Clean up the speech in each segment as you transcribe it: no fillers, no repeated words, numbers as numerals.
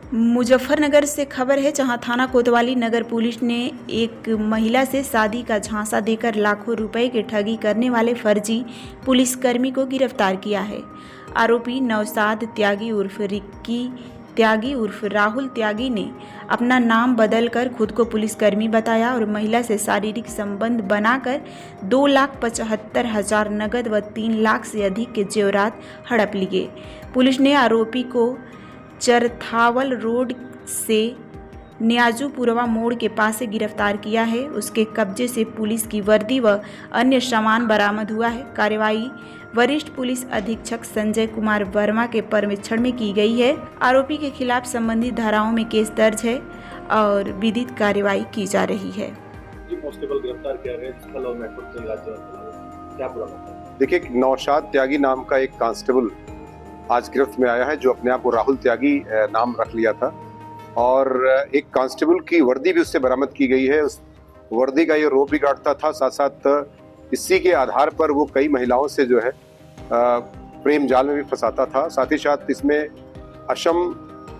मुजफ्फरनगर से खबर है, जहां थाना कोतवाली नगर पुलिस ने एक महिला से शादी का झांसा देकर लाखों रुपए की ठगी करने वाले फर्जी पुलिसकर्मी को गिरफ्तार किया है। आरोपी नौशाद त्यागी उर्फ रिक्की त्यागी उर्फ राहुल त्यागी ने अपना नाम बदलकर खुद को पुलिसकर्मी बताया और महिला से शारीरिक संबंध बनाकर 2,75,000 नगद व 3 लाख से अधिक के जेवरात हड़प लिए। पुलिस ने आरोपी को चरथावल रोड से न्याजूपुरवा मोड़ के पास से गिरफ्तार किया है। उसके कब्जे से पुलिस की वर्दी व अन्य सामान बरामद हुआ है। कार्रवाई वरिष्ठ पुलिस अधीक्षक संजय कुमार वर्मा के पर्यवेक्षण में की गई है। आरोपी के खिलाफ संबंधित धाराओं में केस दर्ज है और विधिक कार्रवाई की जा रही है। देखिए, नौशाद त्यागी नाम का एक कांस्टेबल आज गिरफ्त में आया है, जो अपने आप को राहुल त्यागी नाम रख लिया था और एक कांस्टेबल की वर्दी भी उससे बरामद की गई है। उस वर्दी का ये रोब भी काटता था, साथ साथ इसी के आधार पर वो कई महिलाओं से जो है प्रेम जाल में भी फंसाता था। साथ ही साथ इसमें असम,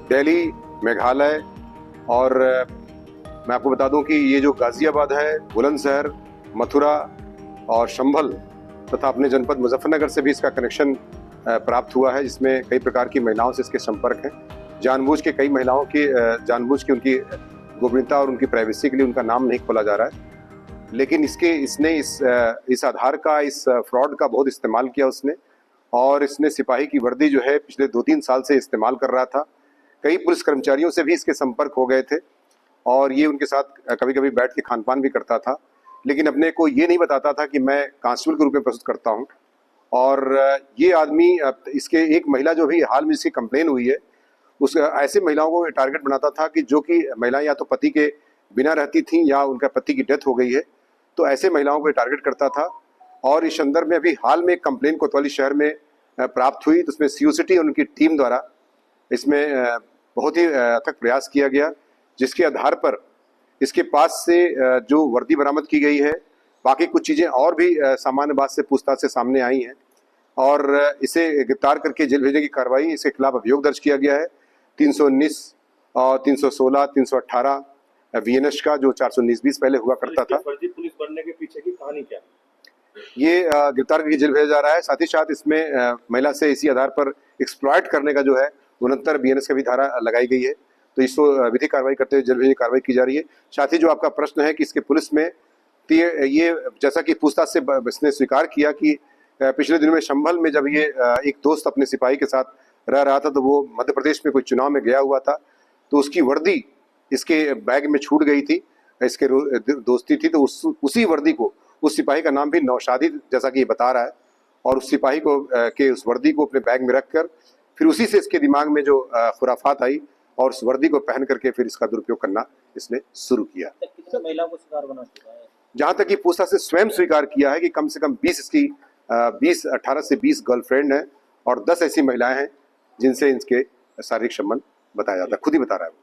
दिल्ली, मेघालय और मैं आपको बता दूं कि ये जो गाजियाबाद है, बुलंदशहर, मथुरा और संभल तथा अपने जनपद मुजफ्फरनगर से भी इसका कनेक्शन प्राप्त हुआ है, जिसमें कई प्रकार की महिलाओं से इसके संपर्क हैं। जानबूझ के कई महिलाओं की उनकी गोपनीयता और उनकी प्राइवेसी के लिए उनका नाम नहीं खोला जा रहा है, लेकिन इसने इस आधार का, इस फ्रॉड का बहुत इस्तेमाल किया उसने। और इसने सिपाही की वर्दी जो है पिछले 2-3 साल से इस्तेमाल कर रहा था। कई पुलिस कर्मचारियों से भी इसके संपर्क हो गए थे और ये उनके साथ कभी कभी बैठ के खान पान भी करता था, लेकिन अपने को ये नहीं बताता था कि मैं कांस्टेबल के रूप में प्रस्तुत करता हूँ। और ये आदमी, इसके एक महिला जो भी हाल में इसकी कंप्लेन हुई है, उस ऐसे महिलाओं को टारगेट बनाता था कि जो कि महिलाएं या तो पति के बिना रहती थीं या उनका पति की डेथ हो गई है, तो ऐसे महिलाओं को टारगेट करता था। और इस संदर्भ में अभी हाल में एक कंप्लेन कोतवाली शहर में प्राप्त हुई, तो उसमें सीयूसिटी और उनकी टीम द्वारा इसमें बहुत ही अथक प्रयास किया गया, जिसके आधार पर इसके पास से जो वर्दी बरामद की गई है, बाकी कुछ चीज़ें और भी सामान्य बात से पूछताछ से सामने आई हैं और इसे गिरफ्तार करके जेल भेजने की कार्रवाई, इसके खिलाफ अभियोग दर्ज किया गया है 319 और 316, 318 VNS का, जो 419-20 पहले हुआ करता था। फर्जी पुलिस बनने के पीछे की कहानी क्या है? ये गिरफ्तार करके जेल भेजा जा रहा है। साथ ही साथ इसमें महिला से इसी आधार पर एक्सप्लॉइट करने का जो है 69 BNS का भी धारा लगाई गई है, तो इसको विधिक कार्रवाई करते हुए जेल भेजने की कार्रवाई की जा रही है। साथ ही जो आपका प्रश्न है कि इसके पुलिस में, ये जैसा कि पूछताछ से इसने स्वीकार किया कि पिछले दिनों में संभल में जब ये एक दोस्त अपने सिपाही के साथ रह रहा था, तो वो मध्य प्रदेश में कोई चुनाव में गया हुआ था, तो उसकी वर्दी इसके बैग में छूट गई थी, इसके दोस्ती थी, तो उसी वर्दी को, उस सिपाही का नाम भी नौशादी जैसा कि ये बता रहा है, और उस सिपाही को के उस वर्दी को अपने बैग में रखकर फिर उसी से इसके दिमाग में जो खुराफात आई और उस वर्दी को पहन करके फिर इसका दुरुपयोग करना इसने शुरू किया। महिलाओं को शिकार बना चुका है। जहां तक कि पूछताछ से स्वयं स्वीकार किया है कि कम से कम 18 से 20 गर्लफ्रेंड हैं और 10 ऐसी महिलाएं हैं जिनसे इनके शारीरिक संबंध बताया जाता है, खुद ही बता रहा है।